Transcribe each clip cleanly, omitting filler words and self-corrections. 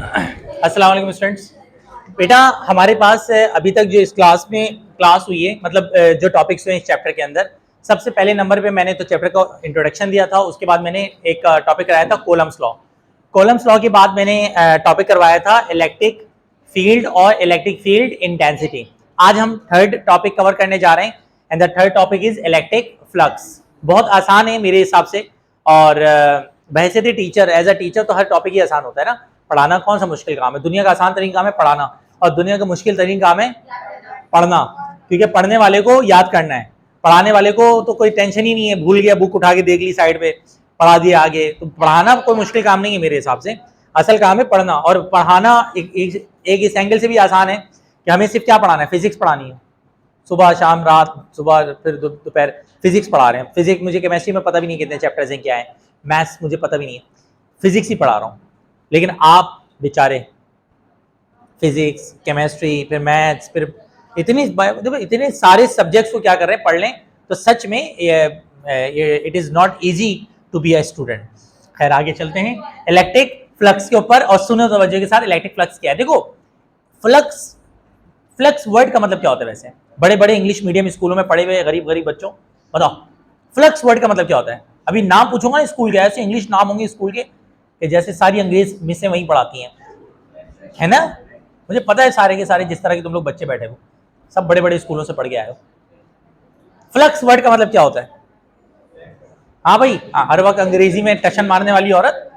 अस्सलाम वालेकुम स्टूडेंट्स। बेटा हमारे पास अभी तक जो इस क्लास हुई है, मतलब जो टॉपिक्स हुए इस चैप्टर के अंदर, सबसे पहले नंबर पे मैंने तो चैप्टर का इंट्रोडक्शन दिया था। उसके बाद मैंने एक टॉपिक कराया था कोलम्स लॉ। कोलम्स लॉ के बाद मैंने टॉपिक करवाया था इलेक्ट्रिक फील्ड और इलेक्ट्रिक फील्ड इंटेंसिटी। आज हम थर्ड टॉपिक कवर करने जा रहे हैं and the third topic is electric flux. बहुत आसान है मेरे हिसाब से, और वैसे थे टीचर, एज अ टीचर तो हर टॉपिक ही आसान होता है ना। पढ़ाना कौन सा मुश्किल काम है? दुनिया का आसान तरीन काम है पढ़ाना, और दुनिया का मुश्किल तरीन काम है पढ़ना, क्योंकि पढ़ने वाले को याद करना है, पढ़ाने वाले को तो कोई टेंशन ही नहीं है। भूल गया, बुक उठा के देख ली साइड पे, पढ़ा दिया आगे। तो पढ़ाना कोई मुश्किल काम नहीं है मेरे हिसाब से, असल काम है पढ़ना। और पढ़ाना एक इस एंगल से भी आसान है कि हमें सिर्फ क्या पढ़ाना है, फिजिक्स पढ़ानी है। सुबह शाम रात, सुबह फिर दोपहर फिजिक्स पढ़ा रहे हैं। फिजिक्स मुझे केमिस्ट्री में पता भी नहीं कितने चैप्टर्स हैं क्या है, मैथ्स मुझे पता भी नहीं है, फिजिक्स ही पढ़ा रहा हूँ। लेकिन आप बेचारे फिजिक्स, केमिस्ट्री, फिर मैथ्स, फिर इतने सारे सब्जेक्ट्स को क्या कर रहे हैं, पढ़ लें तो सच में it is not easy to be a student. खैर आगे चलते हैं इलेक्ट्रिक फ्लक्स के ऊपर, और सुनो तवज्जो के साथ इलेक्ट्रिक फ्लक्स क्या है। देखो फ्लक्स, फ्लक्स वर्ड का मतलब क्या होता है? वैसे बड़े बड़े इंग्लिश मीडियम स्कूलों में पढ़े हुए गरीब गरीब बच्चों, बताओ फ्लक्स वर्ड का मतलब क्या होता है? अभी नाम पूछूंगा स्कूल के, ऐसे इंग्लिश नाम होंगे स्कूल के कि जैसे सारी अंग्रेज मिसें वहीं पढ़ाती हैं, है ना। मुझे पता है सारे के सारे जिस तरह के तुम लोग बच्चे बैठे हो सब बड़े बड़े स्कूलों से पढ़ के आए हो। फ्लक्स वर्ड का मतलब क्या होता है? हाँ भाई, हर वक्त अंग्रेजी में टशन मारने वाली औरत,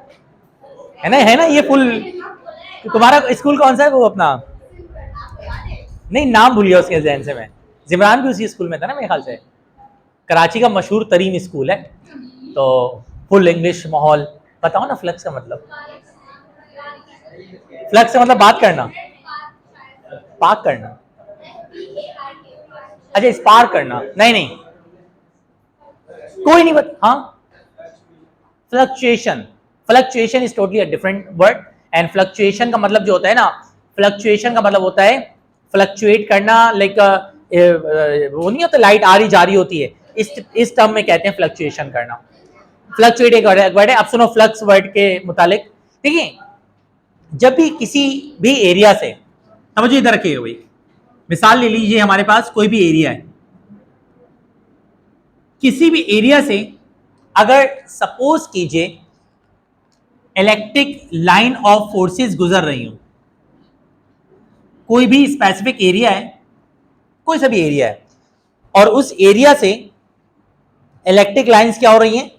है ना ये फुल। तुम्हारा स्कूल कौन सा है? वो अपना, नहीं नाम भूल गया उसके जहन से मैं। जिमरान भी उसी स्कूल में था ना मेरे ख्याल से। कराची का मशहूर तरीन स्कूल है, तो फुल इंग्लिश माहौल। बताओ ना फ्लक्स का मतलब। फ्लक्स का मतलब बात करना, पार्क करना। अच्छा स्पार्क करना, नहीं नहीं कोई नहीं बता। हाँ fluctuation, fluctuation is totally a different word. And fluctuation का मतलब जो होता है ना, फ्लक्चुएशन का मतलब होता है फ्लक्चुएट करना, लाइक वो नहीं होता लाइट आ रही जा रही होती है, इस टर्म में कहते हैं फ्लक्चुएशन करना। फ्लक्चुएट एक वर्ड है। अब सुनो फ्लक्स वर्ड के मुतालिक। देखिए जब भी किसी भी एरिया से, समझो इधर रखिएगा भाई, मिसाल ले लीजिए हमारे पास कोई भी एरिया है, किसी भी एरिया से अगर सपोज कीजिए इलेक्ट्रिक लाइन ऑफ फोर्सेस गुजर रही हो, कोई भी स्पेसिफिक एरिया है, कोई सा भी एरिया है, और उस एरिया से इलेक्ट्रिक लाइंस क्या हो रही हैं,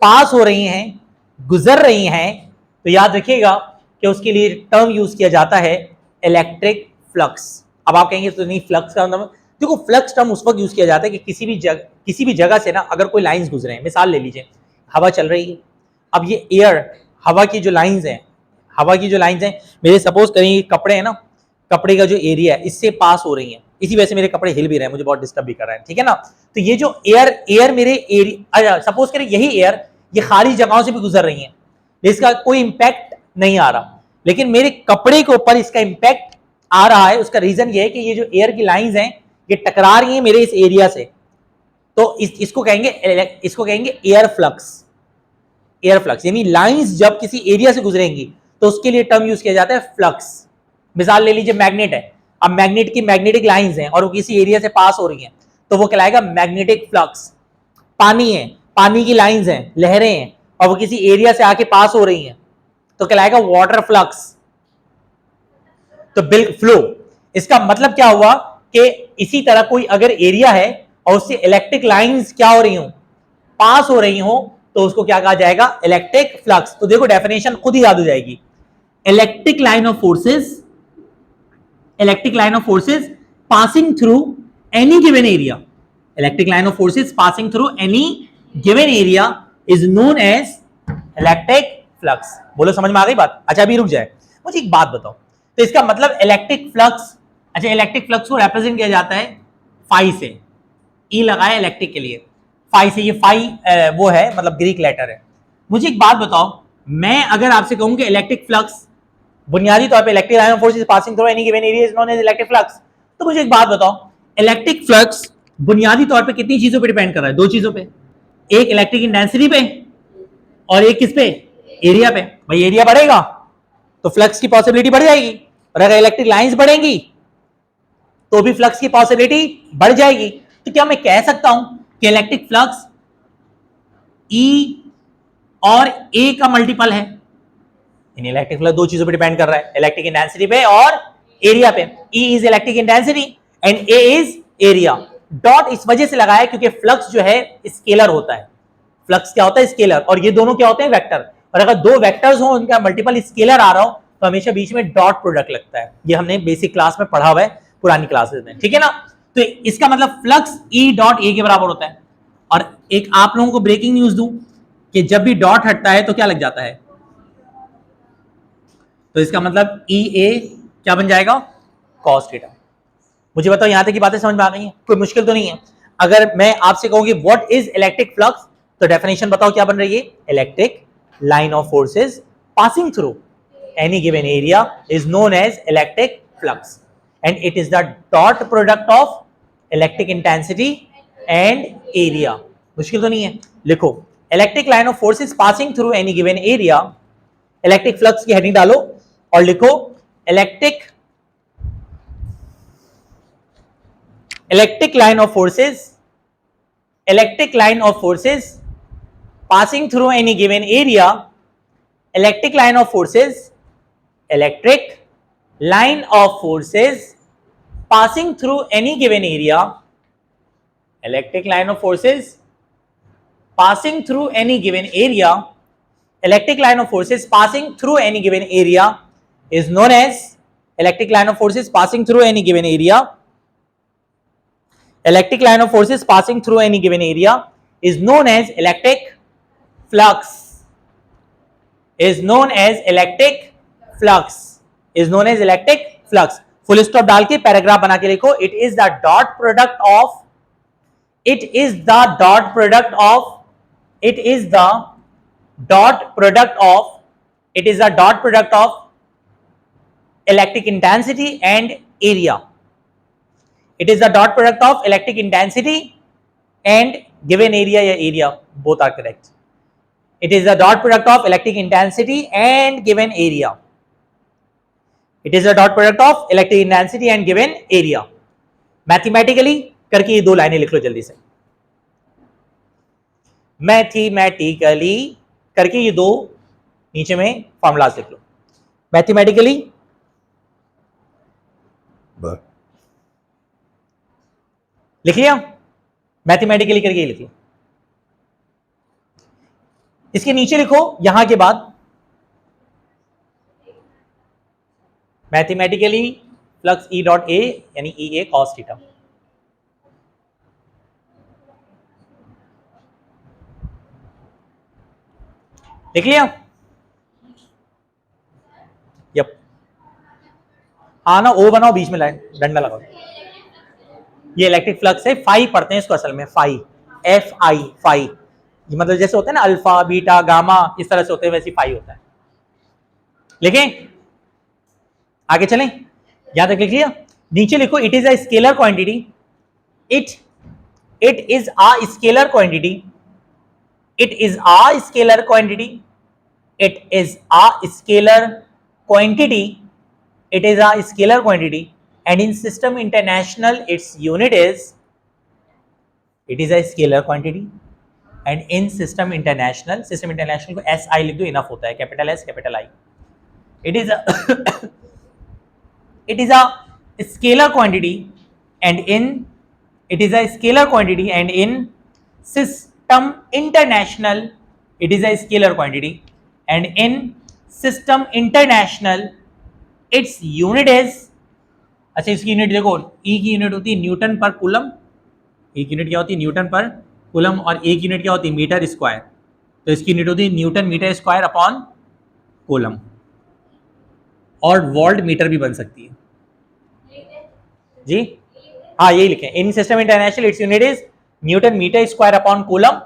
पास हो रही हैं, गुजर रही हैं, तो याद रखिएगा कि उसके लिए टर्म यूज किया जाता है इलेक्ट्रिक फ्लक्स। अब आप कहेंगे तो नहीं फ्लक्स का मतलब, देखो फ्लक्स टर्म उस वक्त यूज किया जाता है कि किसी भी जगह से ना अगर कोई लाइंस गुजरे हैं। मिसाल ले लीजिए हवा चल रही है, अब ये एयर, हवा की जो लाइंस हैं, हवा की जो लाइंस हैं, मेरे सपोज करें कपड़े हैं ना, कपड़े का जो एरिया है इससे पास हो रही है, इसी वजह से मेरे कपड़े हिल भी रहे हैं, मुझे बहुत डिस्टर्ब भी कर रहे हैं, ठीक है ना। तो ये जो एयर मेरे एरिया, सपोज करें यही एयर ये खाली जगहों से भी गुजर रही है, इसका कोई इंपैक्ट नहीं आ रहा, लेकिन मेरे कपड़े के ऊपर इसका इंपैक्ट आ रहा है। उसका रीजन ये है कि ये जो एयर की लाइंस हैं ये टकरा रही हैं मेरे इस एरिया से, तो इसको कहेंगे एयर फ्लक्स। एयर फ्लक्स यानी लाइंस जब किसी एरिया से गुजरेंगी तो उसके लिए टर्म यूज किया जाता है फ्लक्स। मिसाल ले लीजिए मैग्नेट है, अब मैग्नेट की मैग्नेटिक लाइंस हैं और वो किसी एरिया से पास हो रही हैं तो वो कहलाएगा मैग्नेटिक फ्लक्स। पानी है, पानी की लाइंस हैं, लहरें हैं, और वो किसी एरिया से आके पास हो रही हैं तो कहलाएगा वाटर फ्लक्स। तो बिल्कुल फ्लो, इसका मतलब क्या हुआ कि इसी तरह कोई अगर एरिया है और उससे इलेक्ट्रिक लाइंस क्या हो रही हो, पास हो रही हो, तो उसको क्या कहा जाएगा, इलेक्ट्रिक फ्लक्स। तो देखो डेफिनेशन खुद ही याद हो जाएगी, electric line of forces, electric line of forces passing through any given area, electric line of forces passing through any given area is known as electric flux. बोलो समझ में आ गई बात? अच्छा अभी रुक जाए, मुझे एक बात बताओ, तो इसका मतलब इलेक्ट्रिक फ्लक्स, अच्छा इलेक्ट्रिक फ्लक्स को रिप्रेजेंट किया जाता है फाई से, ई लगाया इलेक्ट्रिक के लिए, फाई से, ये फाई वो है मतलब ग्रीक लेटर है। मुझे एक बात बताओ, मैं अगर आपसे कहूं कि इलेक्ट्रिक फ्लक्स बुनियादी तौर पे electric line of force passing through any given area is known as electric flux, तो मुझे एक बात बताओ, इलेक्ट्रिक फ्लक्स बुनियादी तौर पे कितनी चीजों पे डिपेंड कर रहा है? दो चीजों पे, एक इलेक्ट्रिक इंटेंसिटी पे और एक किस पे, एरिया पे। भाई एरिया बढ़ेगा तो फ्लक्स की पॉसिबिलिटी बढ़ जाएगी, और अगर इलेक्ट्रिक लाइंस बढ़ेंगी तो भी फ्लक्स की पॉसिबिलिटी बढ़ जाएगी। तो क्या मैं कह सकता हूं कि इलेक्ट्रिक फ्लक्स E और A का मल्टीपल है? इन इलेक्ट्रिक फ्लक्स दो चीजों पर डिपेंड कर रहा है, इलेक्ट्रिक इंटेंसिटी पे और एरिया पे। E is electric intensity and A is area. Dot इस वजह से लगाया क्योंकि फ्लक्स जो है स्केलर होता है। फ्लक्स क्या होता है? स्केलर। और ये दोनों क्या होते हैं? वेक्टर। और अगर दो वेक्टर्स हो उनका मल्टीपल स्केलर आ रहा हो तो हमेशा बीच में डॉट प्रोडक्ट लगता है। ये हमने बेसिक क्लास में पढ़ा हुआ है, पुरानी क्लासेस में, ठीक है ना। तो इसका मतलब फ्लक्स E डॉट ए के बराबर होता है। और एक आप लोगों को ब्रेकिंग न्यूज दूं कि जब भी डॉट हटता है तो क्या लग जाता है? तो इसका मतलब ई ए क्या बन जाएगा? Cos theta. मुझे बताओ यहां तक की बातें समझ में आ गई हैं? कोई मुश्किल तो नहीं है? अगर मैं आपसे कहूं कि व्हाट इज इलेक्ट्रिक फ्लक्स, तो डेफिनेशन बताओ क्या बन रही है? Electric line of forces passing through any given area is known as electric flux and it is the dot product of electric intensity and area. मुश्किल तो नहीं है? लिखो electric line of forces passing through any given area, electric flux की heading डालो और लिखो electric line of forces passing through any given area, electric line of forces passing through any given area, electric line of forces passing through any given area, electric line of forces passing through any given area is known as electric line of forces passing through any given area. Electric line of forces passing through any given area is known as electric flux. Is known as electric flux. Is known as electric flux. Full stop डाल के paragraph बना के लिखो. It is the dot product of. It is the dot product of. It is the dot product of. It is the dot product of electric intensity and area. It is the dot product of electric intensity and given area या area, both are correct. It is the dot product of electric intensity and given area. It is the dot product of electric intensity and given area. Mathematically करके ये दो लाइनें लिख लो जल्दी से। Mathematically करके ये दो नीचे में फॉर्मूलाज लिख लो। Mathematically लिख लिया? मैथमेटिकली करके लिख लो। इसके नीचे लिखो यहां के बाद mathematically flux E dot A यानी ई ए कॉस थीटा। लिख लिया? यप। हाँ ना, ओ बनाओ, बीच में लाइन डंडा लगाओ। ये इलेक्ट्रिक फ्लक्स है, फाई पढ़ते हैं इसको असल में, फाई, एफ आई, फाई। मतलब जैसे होते हैं ना अल्फा बीटा गामा, इस तरह से होते हैं, वैसे फाई होता है। लिखें? आगे चलें? यहां तक लिख लिया? नीचे लिखो it is a scalar quantity. It is a scalar quantity. It is a scalar quantity. It is a scalar quantity. It is a scalar quantity and in system international its unit is, it is a scalar quantity and in system international को SI लिख दो, enough होता है, capital S capital I. It is a it is a scalar quantity and in it is a scalar quantity and in system international it is a scalar quantity and in system international its unit is. अच्छा, इसकी unit देखो, ई की unit होती है Newton पर coulomb. ई की unit क्या होती है? न्यूटन पर कूलम। और ए की यूनिट क्या होती है? Metre square. तो इसकी यूनिट होती है newton metre square upon coulomb. और वोल्ट मीटर भी बन सकती है जी। हाँ, यही लिखें, in system international its unit is newton metre square upon coulomb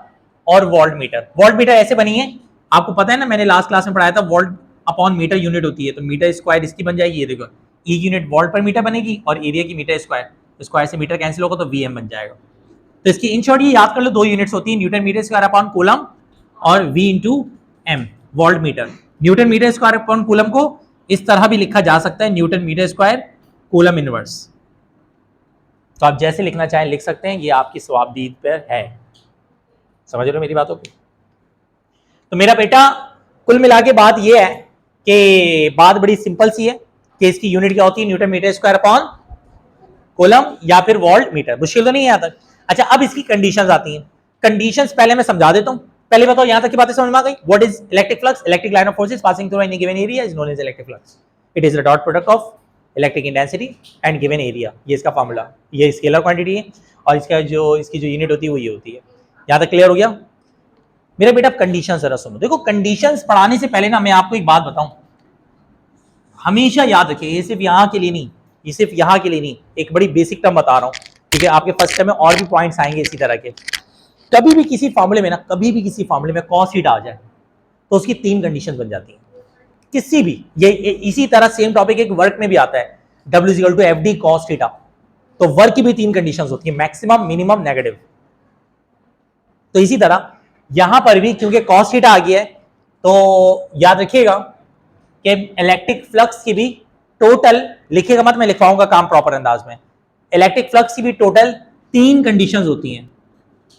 और वोल्ट मीटर। वोल्ट मीटर ऐसे बनी है, आपको पता है ना, मैंने लास्ट क्लास में पढ़ाया था, वोल्ट अपॉन मीटर यूनिट होती है। तो मीटर स्क्वायर इसकी बन जाएगी, ये देखो, ई की यूनिट वोल्ट पर मीटर बनेगी और एरिया की मीटर स्क्वायर। स्क्वायर से मीटर कैंसिल होगा तो वीएम बन जाएगा। तो इसकी इन शॉर्ट ये याद कर लो, दो यूनिट्स होती है, newton metre square upon coulomb और V into M, volt metre. Newton metre square upon coulomb को इस तरह भी लिखा जा सकता है, newton metre square coulomb inverse. तो आप जैसे लिखना चाहें लिख सकते हैं, ये आपकी स्वाबदीद पर है। समझ रहे हो मेरी बातों को? तो मेरा बेटा कुल मिला के बात ये है कि बात बड़ी सिंपल सी है कि इसकी यूनिट क्या होती है, newton metre square upon coulomb या फिर वोल्ट मीटर। मुश्किल तो नहीं है यहाँ तक। अच्छा, अब इसकी कंडीशंस आती हैं। कंडीशंस पहले मैं समझा देता हूँ। पहले बताओ यहाँ तक की बातें समझ में आ गई? What is electric flux? Electric line of forces passing through any given area is known as electric flux. It is the dot product of electric intensity and given area. ये इसका फॉर्मूला, ये स्केलर क्वांटिटी है और इसकी जो unit होती है वो ये होती है। यहाँ तक क्लियर हो गया? मेरा बेटा कंडीशन जरा सुनो। देखो, कंडीशंस पढ़ाने से पहले ना मैं आपको एक बात बताऊं, हमेशा याद रखिए, ये सिर्फ यहाँ के लिए नहीं, ये सिर्फ यहाँ के लिए नहीं, एक बड़ी बेसिक टर्म बता रहा हूं, क्योंकि आपके फर्स्ट टर्म में और भी पॉइंट्स आएंगे इसी तरह के। कभी भी किसी फॉर्मूले में ना, कभी भी किसी फॉर्मूले में कॉस थीटा आ जाए तो उसकी 3 कंडीशन बन जाती हैं किसी भी। ये इसी तरह सेम टॉपिक एक वर्क में भी आता है, W = FD cos थीटा। तो वर्क की भी 3 कंडीशंस होती है, मैक्सिमम, मिनिमम, नेगेटिव। तो इसी तरह यहां पर भी क्योंकि cos थीटा आ गया है, तो याद रखिएगा कि इलेक्ट्रिक फ्लक्स की भी टोटल, लिखिएगा मत, मैं लिखवाऊंगा काम प्रॉपर अंदाज में। इलेक्ट्रिक फ्लक्स की भी टोटल 3 कंडीशंस होती हैं।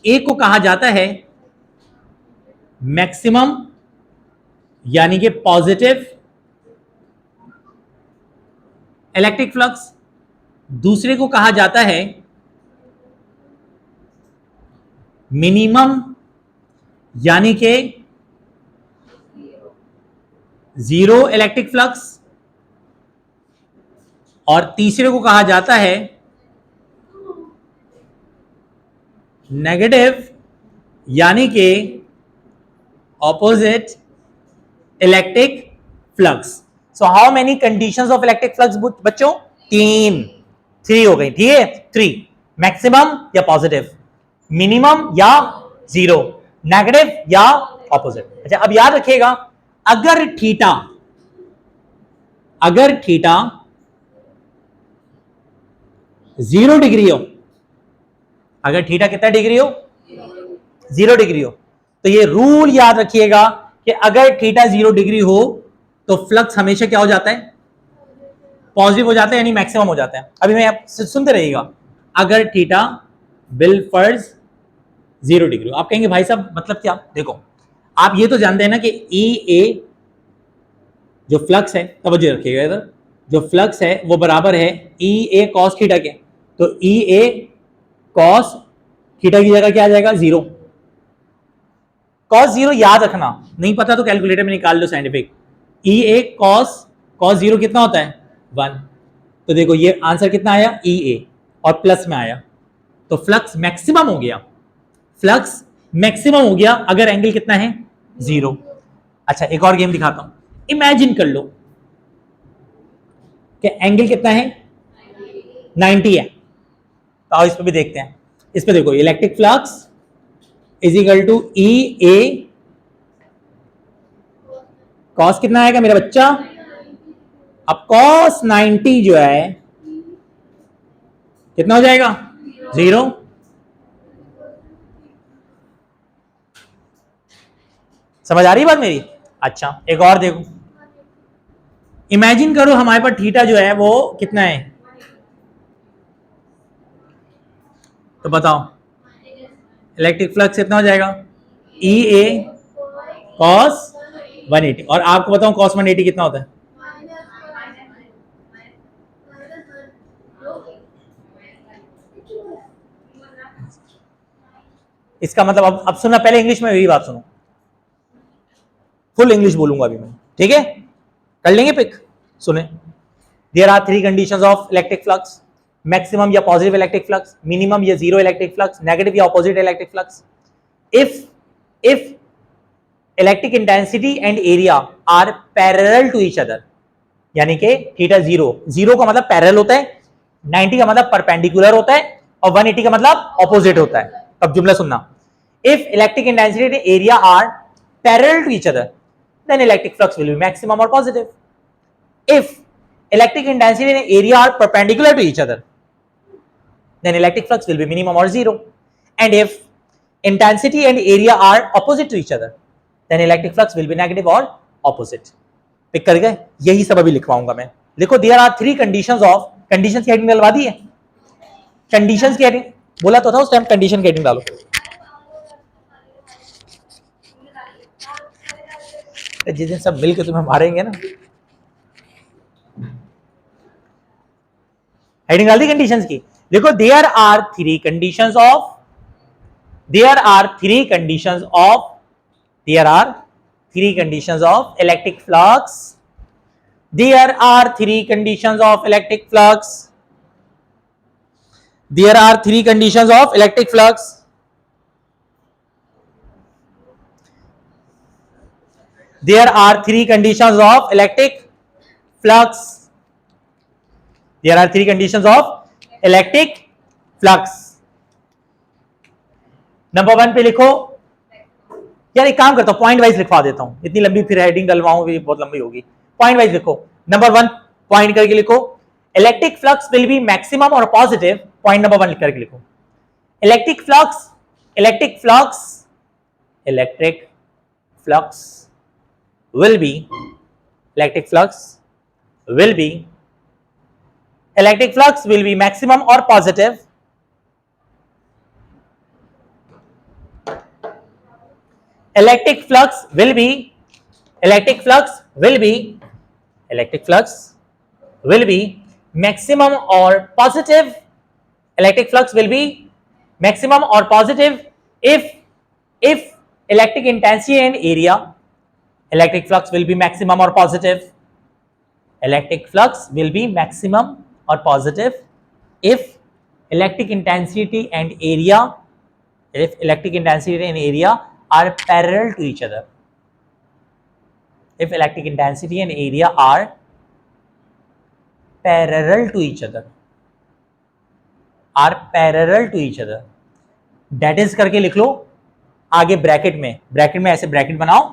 एक को कहा जाता है मैक्सिमम यानी कि पॉजिटिव इलेक्ट्रिक फ्लक्स, दूसरे को कहा जाता है मिनिमम यानी कि जीरो इलेक्ट्रिक फ्लक्स, और तीसरे को कहा जाता है नेगेटिव यानी कि opposite electric flux. So how many conditions of electric flux बच्चों? 3 हो गई, ठीक है। 3, मैक्सिमम या पॉजिटिव, मिनिमम या जीरो, नेगेटिव या ऑपोजिट। अच्छा, अब याद रखिएगा, अगर थीटा 0 डिग्री हो, अगर थीटा कितना डिग्री हो? 0 डिग्री हो, तो ये रूल याद रखिएगा कि अगर थीटा 0 डिग्री हो तो फ्लक्स हमेशा क्या हो जाता है? पॉजिटिव हो जाता है, यानी मैक्सिमम हो जाता है। अभी मैं आप सुनते रहिएगा। अगर थीटा बिल फर्ज 0 डिग्री, आप कहेंगे भाई साहब मतलब क्या? देखो, आप ये तो जानते हैं ना कि ई ए जो फ्लक्स है, तवज्जो रखिएगा इधर, जो फ्लक्स है वो बराबर है ई ए कॉस थीटा के। तो ई ए कॉस थीटा की जगह क्या आ जाएगा? 0। कॉस 0 याद रखना, नहीं पता तो कैलकुलेटर में निकाल लो साइंटिफिक। ई ए कॉस 0 कितना होता है? 1। तो देखो ये आंसर कितना आया? ई ए, और प्लस में आया, तो फ्लक्स मैक्सिमम हो गया। फ्लक्स मैक्सिमम हो गया अगर एंगल कितना है? 0। अच्छा, एक और गेम दिखाता हूं। इमेजिन कर लो कि एंगल कितना है? 90 है। तो आओ इस पे भी देखते हैं। इस पे देखो, electric flux is equal to E A cos कितना आएगा मेरा बच्चा? अब कॉस 90 जो है कितना हो जाएगा? 0। समझ आ रही बात मेरी? अच्छा, एक और देखो, इमेजिन करो हमारे पास थीटा जो है वो कितना है, तो बताओ इलेक्ट्रिक फ्लक्स कितना हो जाएगा? ई ए कॉस 180। और आपको बताऊं कॉस 180 कितना होता है? इसका मतलब अब सुनना, पहले इंग्लिश में मेरी बात सुनो, फुल इंग्लिश बोलूंगा अभी मैं, ठीक है? कर लेंगे पिक। सुने, there are 3 conditions of electric flux, maximum या पॉजिटिव इलेक्ट्रिक फ्लक्स, मिनिमम या जीरो इलेक्ट्रिक फ्लक्स, नेगेटिव या opposite electric flux. If electric intensity and area are parallel to each other, यानी कि थीटा 0 का मतलब पैरेलल होता है, 90 का मतलब परपेंडिकुलर होता है, और 180 का मतलब ऑपोजिट होता है। अब जुमला सुनना, if electric intensity and area are parallel to each other then electric flux will be maximum or positive. If electric intensity and area are perpendicular to each other, then electric flux will be minimum or zero. And if intensity and area are opposite to each other, then electric flux will be negative or opposite. Pick कर गए, यही सब अभी लिखवाऊंगा मैं। देखो there are 3 conditions of, conditions की heading डलवा दी है, कंडीशंस की हेडिंग बोला तो था उस टाइम, कंडीशन की हेडिंग डालो। जिस दिन सब मिलकर तुम्हें मारेंगे ना, हेडिंग डाल दी कंडीशंस की। देखो there are 3 conditions of, there are 3 conditions of, there are 3 conditions of electric flux, there are 3 conditions of electric flux, there are 3 conditions of electric flux, there are 3 conditions of electric flux, there are 3 conditions of electric flux। Number 1 पे लिखो, यार एक काम करता हूं point wise लिखवा देता हूं, इतनी लंबी फिर हेडिंग डलवाऊं भी बहुत लंबी होगी। पॉइंट वाइज लिखो, नंबर 1 पॉइंट करके लिखो, electric flux will B maximum और पॉजिटिव, पॉइंट नंबर 1 लिख करके लिखो, electric flux, electric flux, electric flux will be, electric flux will be, electric flux will be maximum or positive, electric flux will be, electric flux will be, electric flux will be maximum or positive, electric flux will be maximum or positive if electric intensity and area, electric flux will be maximum or positive, electric flux will be maximum or positive if electric intensity and area, if electric intensity and area are parallel to each other, if electric intensity and area are parallel to each other, are parallel to each other, that is करके लिख लो आगे bracket में ऐसे bracket बनाओ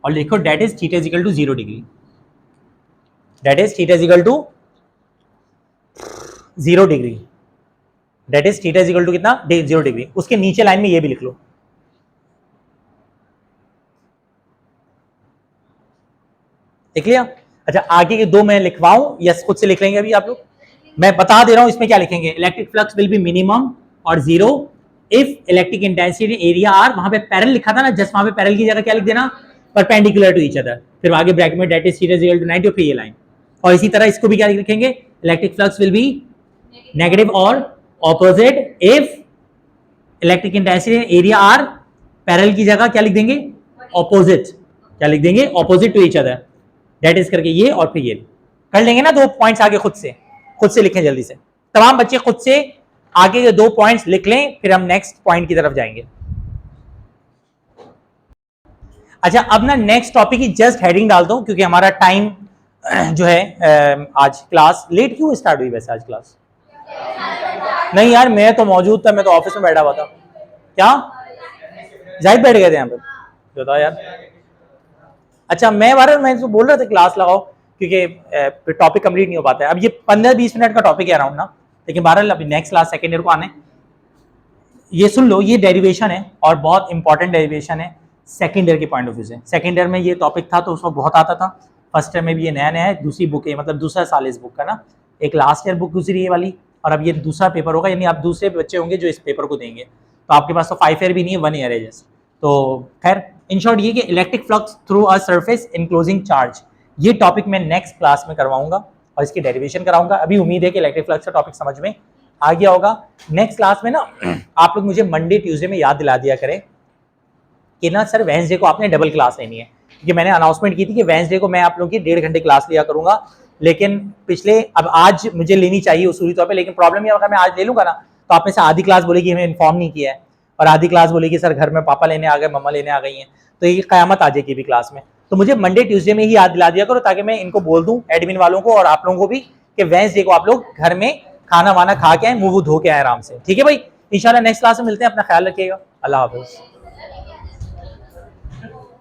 और लिखो that is theta is equal to 0 degree, that is theta is equal to 0 degree, that is theta is equal to कितना 0 degree। उसके नीचे लाइन में ये भी लिख लो, लिख लिया। अच्छा आगे के 2 मैं लिखवाऊं या खुद से लिख लेंगे अभी आप लोग, मैं बता दे रहा हूं इसमें क्या लिखेंगे, electric flux will be minimum और 0 if electric intensity area are, वहां पे पैरेलल लिखा था ना, जस्ट वहां पे पैरेलल की जगह क्या लिख देना, परपेंडिकुलर टू ईच अदर, फिर आगे ब्रैकेट में that is theta is equal to 90 और फिर ये लाइन। और इसी तरह इसको भी क्या लिखेंगे, electric flux will be negative और opposite if electric intensity area are, parallel की जगह क्या लिख देंगे, ऑपोजिट, क्या लिख देंगे, opposite to each other, that is करके ये और फिर ये कर लेंगे ना। 2 पॉइंट्स आगे खुद से लिखें जल्दी से, तमाम बच्चे खुद से आगे के 2 पॉइंट्स लिख लें, फिर हम नेक्स्ट पॉइंट की तरफ जाएंगे। अच्छा अब ना नेक्स्ट टॉपिक की जस्ट हेडिंग डाल दो, क्योंकि हमारा टाइम जो है आज क्लास लेट क्यों स्टार्ट हुई वैसे आज क्लास? नहीं यार मैं तो मौजूद था, मैं तो ऑफिस में बैठा हुआ था। क्या जाहिद बैठ गए थे यहाँ पे, बताओ यार। अच्छा मैं तो बोल रहा था क्लास लगाओ, क्योंकि टॉपिक कंप्लीट नहीं हो पाता है। अब ये 15-20 मिनट का टॉपिक है अराउंड ना, लेकिन बहरहाल अभी नेक्स्ट क्लास सेकेंड ईयर को आने। ये सुन लो, ये डेरिवेशन है और बहुत इंपॉर्टेंट डेरिवेशन है सेकेंड ईयर के पॉइंट ऑफ व्यू से। सेकेंड ईयर में ये टॉपिक था तो उस वक्त बहुत आता था, फर्स्ट ईयर में भी ये नया है, दूसरी बुक है, मतलब दूसरा साल इस बुक का ना, एक लास्ट ईयर बुक गुजरी है वाली और अब ये दूसरा पेपर होगा, यानी आप दूसरे बच्चे होंगे जो इस पेपर को देंगे, तो आपके पास तो 5 ईयर भी नहीं है, 1 ईयर है जस्ट। तो खैर इन शॉर्ट ये कि electric flux through a surface enclosing charge, ये टॉपिक मैं नेक्स्ट क्लास में करवाऊंगा और इसकी डेरिवेशन कराऊंगा। अभी उम्मीद है कि इलेक्ट्रिक फ्लक्स का टॉपिक समझ में आ गया होगा। नेक्स्ट क्लास में ना आप लोग मुझे मंडे ट्यूसडे में याद दिला दिया करें कि ना सर वेडनेसडे को आपने डबल क्लास लेनी है, क्योंकि मैंने अनाउंसमेंट की थी कि वेडनेसडे को मैं आप लोगों की 1.5 घंटे क्लास लिया करूंगा, लेकिन अब आज मुझे लेनी चाहिए उसूली तौर पे, लेकिन प्रॉब्लम ये होगा मैं आज ले लूंगा ना तो आप में से आधी क्लास बोलेगी हमें इन्फॉर्म नहीं किया है और आधी क्लास बोलेगी सर घर में पापा लेने आ गए, मम्मा लेने आ गई हैं, तो ये कयामत आ जाएगी भी क्लास में। तो मुझे मंडे ट्यूसडे में ही याद दिला दिया करो ताकि मैं इनको बोल दूं एडमिन वालों को और आप लोगों को भी कि वेडनेसडे को आप लोग घर में खाना वाना खा के आए, मुंह धो के आए आराम से। ठीक है भाई, इंशाल्लाह नेक्स्ट क्लास में मिलते हैं, अपना ख्याल रखिएगा, अल्लाह हाफिज़।